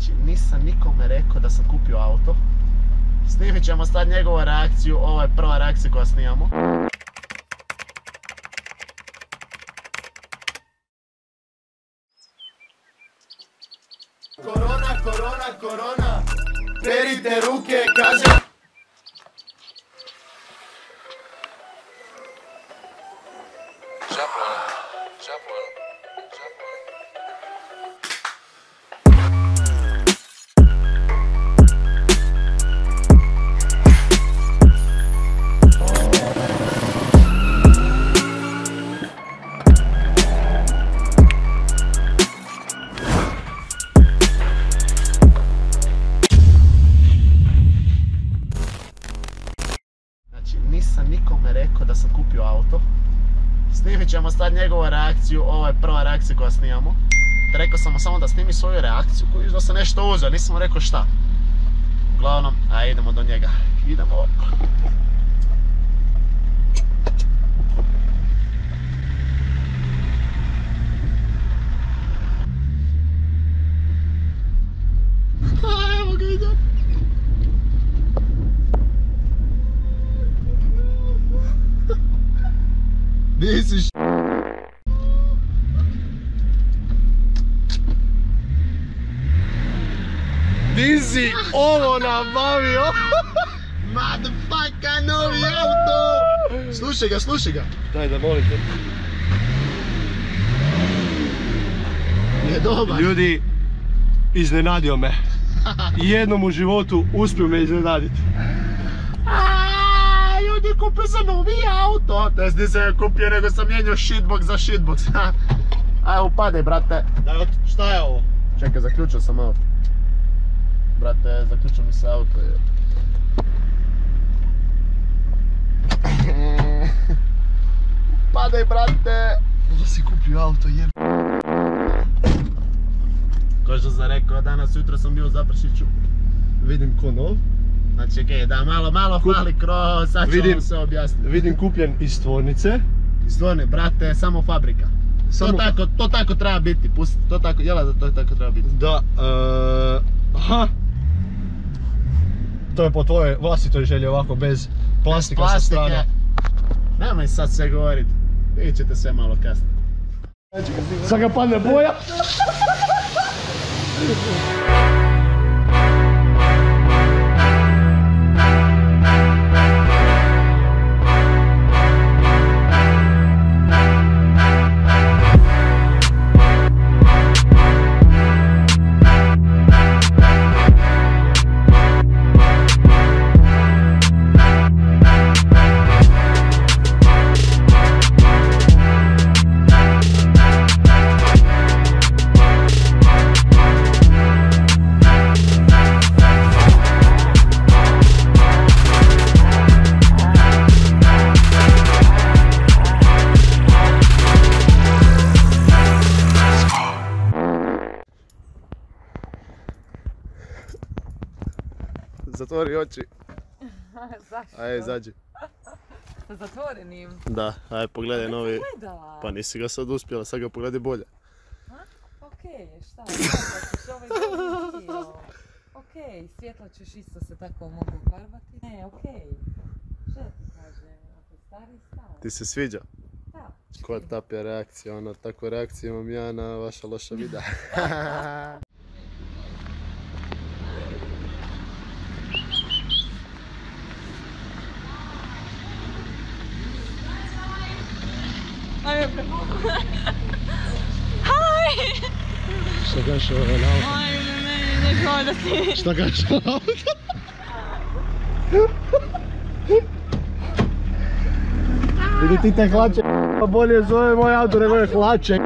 Znači, nisam nikome rekao da sam kupio auto. Snimit ćemo sad njegovu reakciju, ovo je prva reakcija koja snimamo. Korona, korona, korona, perite ruke, kaže... Nisam nikome rekao da sam kupio auto. Snimit ćemo sad njegovu reakciju, ovo je prva reakcija koja snimamo. Rekao sam mu samo da snimi svoju reakciju koju da sam nešto uzeo, nisam mu rekao šta. Uglavnom, ajde idemo do njega. Idemo ovako. Evo ga idem. Nisi š... Di si ovo nabavio? Motherfucker, novi auto! Slušaj ga, slušaj ga. Daj da volite. Je dobar. Ljudi, iznenadio me. Jednom u životu uspio me iznenaditi. Ljudi, kupio sam novi auto. To jest nisam ga kupio, nego sam mijenjao shitbox za shitbox. Ajde, upadaj, brate. Šta je ovo? Čekaj, zaključio sam auto. Brate, zaključio mi se auto. Upadaj, brate. Možda si kupio auto, jeb... Ko što sam rekao, danas ujutro sam bio u Zaprešiću. Vidim ko nov. Znači, okej, da, malo fali kroz, sad ću vam sve objasniti. Vidim kupljen iz tvornice. Stvarno, brate, samo fabrika. To tako treba biti, pusti, to tako, jela da to tako treba biti. Da, aha. To je po tvojoj vlastitoj želji ovako, bez plastika sa strane. Nemoj sad sve govorit, vidjet ćete sve malo kasnije. Sad ga padne boja. Zatvori oči. Zašto? Ajde, izađi. Sa zatvorenim? Da, ajde pogledaj novi. Gledala. Pa nisi ga sad uspjela, sad ga pogledaj bolje. Okej, šta? Ćeš ovaj drugi dio. Okej, svjetla ćeš isto se tako mogu farbati. Ne, okej. Šta ti kaže? Ako stari, stari. Ti se sviđa? Da. Ko tapija reakcija, ono, takvu reakciju imam ja na vaša loša videa. Hi! Šta kažeš ovo na auto? Ajme, meni ne kao da si... Šta kažeš na auto? Vidi ti te hlače, pa bolje zove moj auto nego je hlače.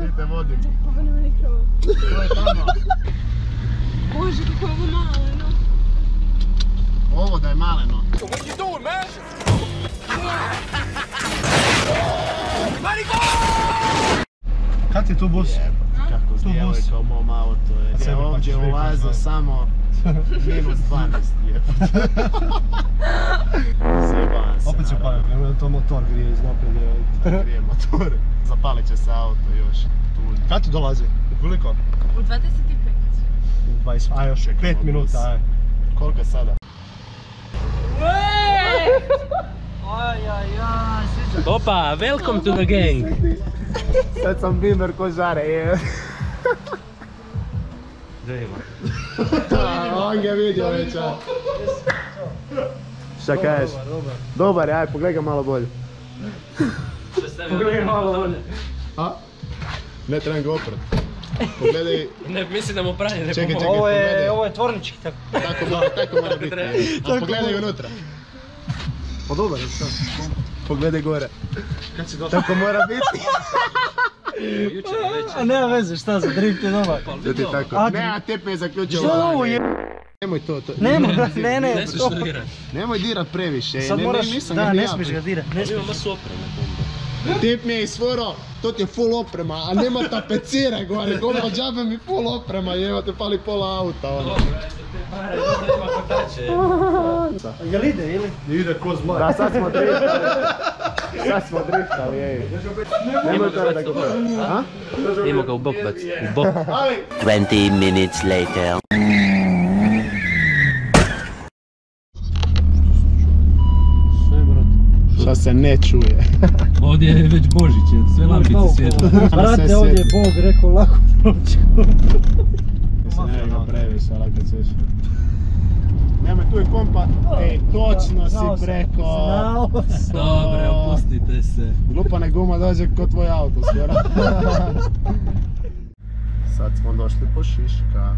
Ti te vodim. Ovo nema ni krova. To je tamo. Bože, kako je ovo maleno. Ovo da je maleno. What you doing, man? Kad ti tu bus? Kako s djevojka u mom autu je. Ja ovdje ulazio samo minus 12 je. Zjebam se. Opet si upalio, prema to motor grije iznaprijed. Grije motor. Zapalit će se auto još. Kad ti dolazi? U koliko? U 25. 20, a još 5 minuta, aj. Koliko je sada? Opa, welcome to the gang. Sad sam bimer ko žare, je. On ga vidio već, a. Šta kažeš? Dobar je, aj pogledaj ga malo bolje. Pogledaj ga malo bolje. A? Ne trebam ga oprat. Pogledaj... Ne, mislim da mu pranje ne Čekaj, pomogu. pogledaj. Ovo je tvornički tako. Tako mora biti. A pogledaj unutra. Pa dobar je sad. Pogledaj gore. Kad si došao? Tako mora biti. A nema veze, šta za drift je dobar. Da ti tako. Ne, a tep me je zaključio. Što ovo je? Nemoj to. Ne. Ne smiješ to dirat. Nemoj dirat previše. Sad moraš, da, ne smiješ ga dirat. Ima masu opreme. Tip mi je isfurao, to ti je full oprema, a nema tapecire gore, gomba džabe mi full oprema, jeva te pali pola auta, ono. Jel ide ili? Ide ko zmaj. Da, sad smo driftali, ej. Nemoj to da kupio. A? Nemo ga u bok baci. U bok. 20 minutes later. Šta se ne čuje. Ovdje je već Božić, sve lampice svijetlo. Brate, ovdje je Bog rekao lako proći. Mislim, ne ga previše, ali kad ćeš. Nemoj, tu je kompa. Ej, točno si preko. Dobre, opustite se. Glupana guma dođe kod tvoj auto skoro. Sad smo došli po Šiška.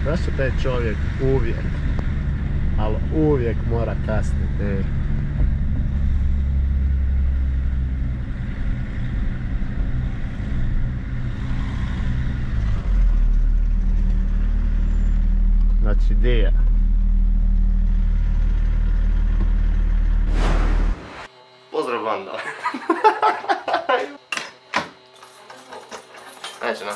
Zašto taj čovjek uvijek, ali uvijek mora kasniti? Znači, gdje je? Pozdrav banda. Neće na.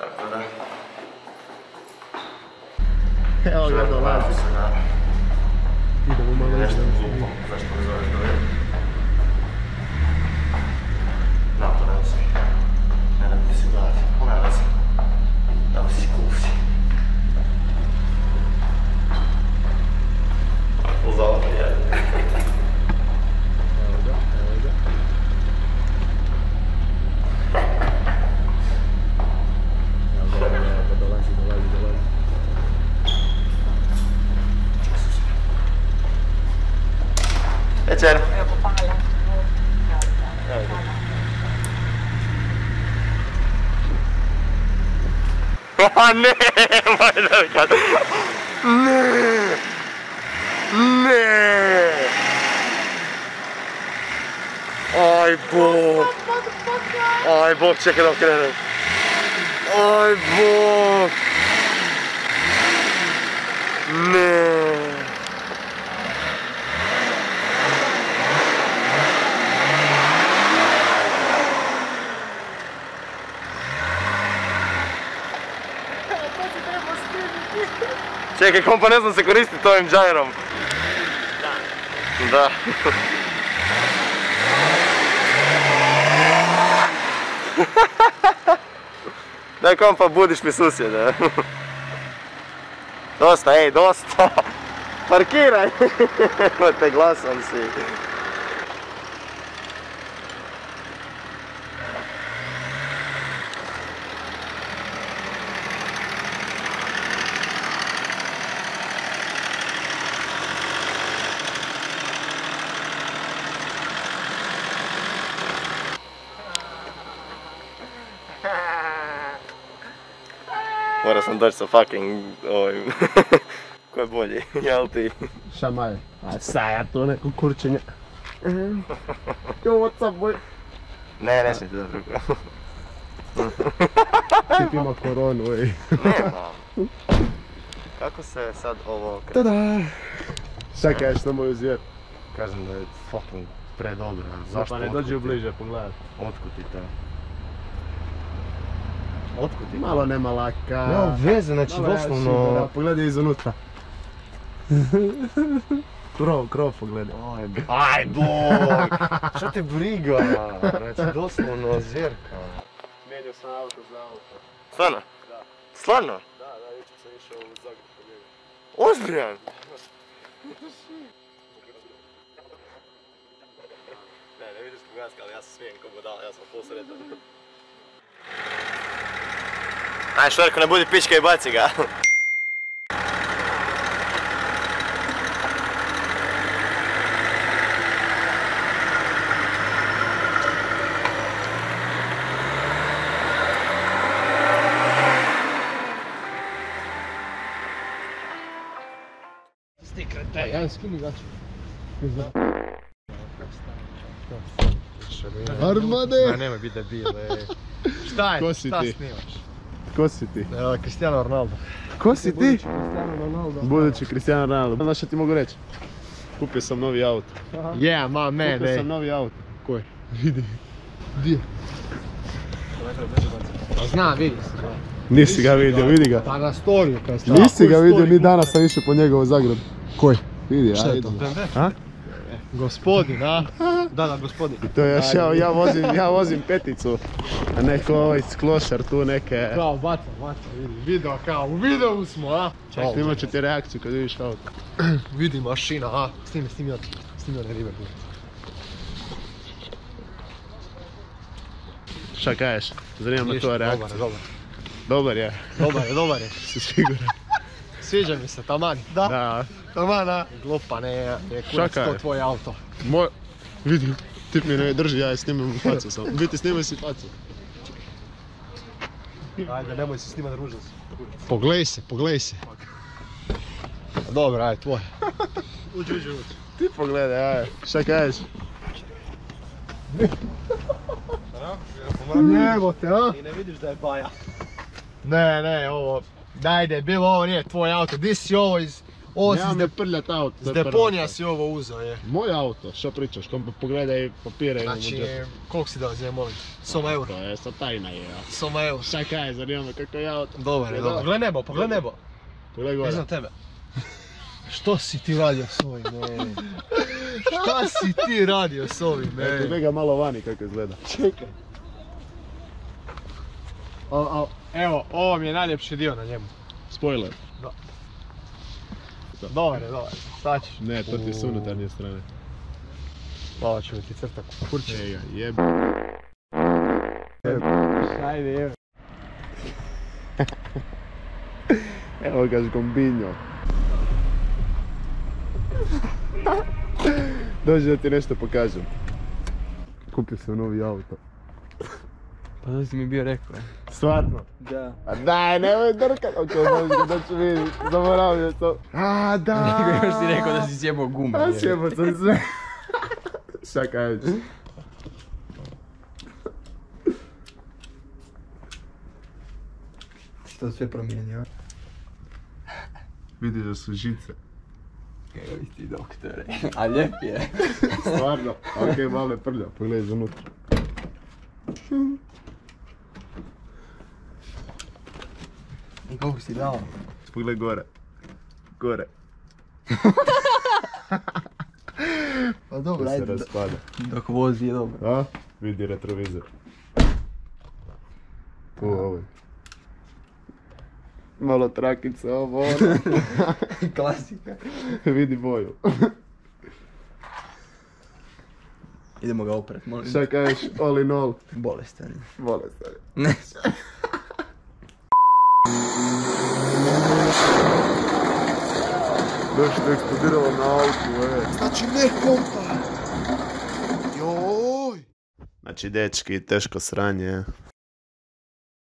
Tako da. Evo ga dolazi. Idemo malo Nešto glupo, zašto me zoveš da vidim? Naporao si. Ne da ti si gledati, ona veze. Dao si kusi. Uzalo me jedan. Evo ga. Dolazi. Večer. A ne, moj delkat. Ne. Aj Bog, čekaj da okrenem. Aj Bog. Ne. Čekaj, kompa ne znam se koristiti ovim džajrom. Da. Daj kompa, budiš mi susjede. Dosta, ej, dosta. Parkiraj. Evo te, glasom si. Morao sam doći sa fucking ovim, ko je bolji, jel ti? Šamalj. A sad ja to neko kurčenje. Yo, what's up boy? Ne smijete da drugo. Čip ima koronu, ej. Nema. Kako se sad ovo kreće? Tada! Šta kažeš na moju zvijer? Kažem da je fucking predobro. Zašto? Pa ne dođi u bliže pogledat. Otkud ti to? Otkud ti? Malo nema laka. Nema veze, znači doslovno... Pogledaj izunutra. Krov pogledaj. Aj bog! Šta te briga? Znači doslovno zerka. Mijenio sam auto za auto. Stvarno? Da. Stvarno? Da, jučer sam išao u Zagreb po njega. Ozbiljan? Ne vidiš kogaska, ali ja sam smijen ko budala, ja sam full sretan. Aj Šverko, ne budi pička i baci ga. Jedan skini gaču. Armade! Ma nemoj biti debil, Šta je? Ko si Šta ti? snimaš? Ko si ti? Evo, Cristiano Ronaldo. Ko si ti? Cristiano Ronaldo. Budući Cristiano Ronaldo. Znaš što ti mogu reći? Kupio sam novi auto. Yeah, ma man, Kupio ej. sam novi auto. Koji? Vidi. Gdje? Pa znam, vidi se. Nisi ga vidio, vidi ga. Pa na storiju kad stavio. Nisi ga vidio, ni danas sam išao po njega u Zagreb. Koji? Vidi, Šta je ajde. to? BMW? A? Gospodin, a? Da, gospodin. To je još ja vozim peticu. A neko ovaj sklošar tu neke... Kao, baca, vidi. Video, kao, u videu smo, a? Čak, snimat ću ti reakciju kad vidiš auto. Vidi mašina, a? Snimi one ribe. Šta kažeš? Zanima me tvoja reakcija. Dobar je. Dobar je. Si siguran? Sviđa mi se, taman. Da. Taman, a? Glupa, je kurac Šaka je. to tvoj auto. Vidi, tip mi ne drži, ja je snimam facu sam. Biti snimaj si facu. Ajde, nemoj se snimat, ružan se. Poglej se. Dobro, ajde, tvoj. Uđi. Ti pogledaj, aj. Šta kažeš? Njevo te, a? I ne vidiš da je baja. Ne, ovo... Dajde, bilo ovo nije tvoj auto, di si ovo iz... Nema me prljat auto. S deponija si ovo uzeo, je. Moj auto, šta pričaš? Pogledaj papire. Znači, koliko si dao za molim? 100 eura. To je sa tajna je, ja. 100 eura. Šta kaj, zanima me kako je auto. Dobar je. Pogledaj nebo. Pogledaj gore. Iznad tebe. Što si ti radio s ovim, ej? Šta si ti radio s ovim, ej? Pogledaj ga malo vani kako izgleda. Čekaj. Evo, ovo mi je najljepši dio na njemu. Spoiler. Dobar je. Sad ćeš. Ne, to ti je s unutarnje strane. Malo ću mi ti crtak u kurče. Čega, jeb. Ajde, jebe. Evo ga žgombinjo. Dođi da ti nešto pokažem. Kupio sam novi auto. Pa da si mi bio rekao. Stvarno? Da. A daj, nemoj drkat. Ok, možeš ga da ću vidjeti. Zaboravio sam. A da. Još si rekao da si sjebao gume. A sjebao sam sve. Šta kažeš? Što sve promijenio? Vidiš da su žice. Evo ti doktore. A lijep je. Stvarno? Ok, malo je prlja. Pogledaj za unutra. I koliko si dao? Pogledaj gore. Gore. Pa dobro, To se ajde. raspada. Dok vozi je dobro. A? Vidi retrovizor. Ovo. Malo trakice, ovo ono. Klasika. Vidi boju. Idemo ga oprat, molim. Šta kažeš, all in all? Bolestan. Bolestan. Ne. Nešto je eksplodiralo na autu, Znači ne kompa. Joj. Znači, dečki, teško sranje.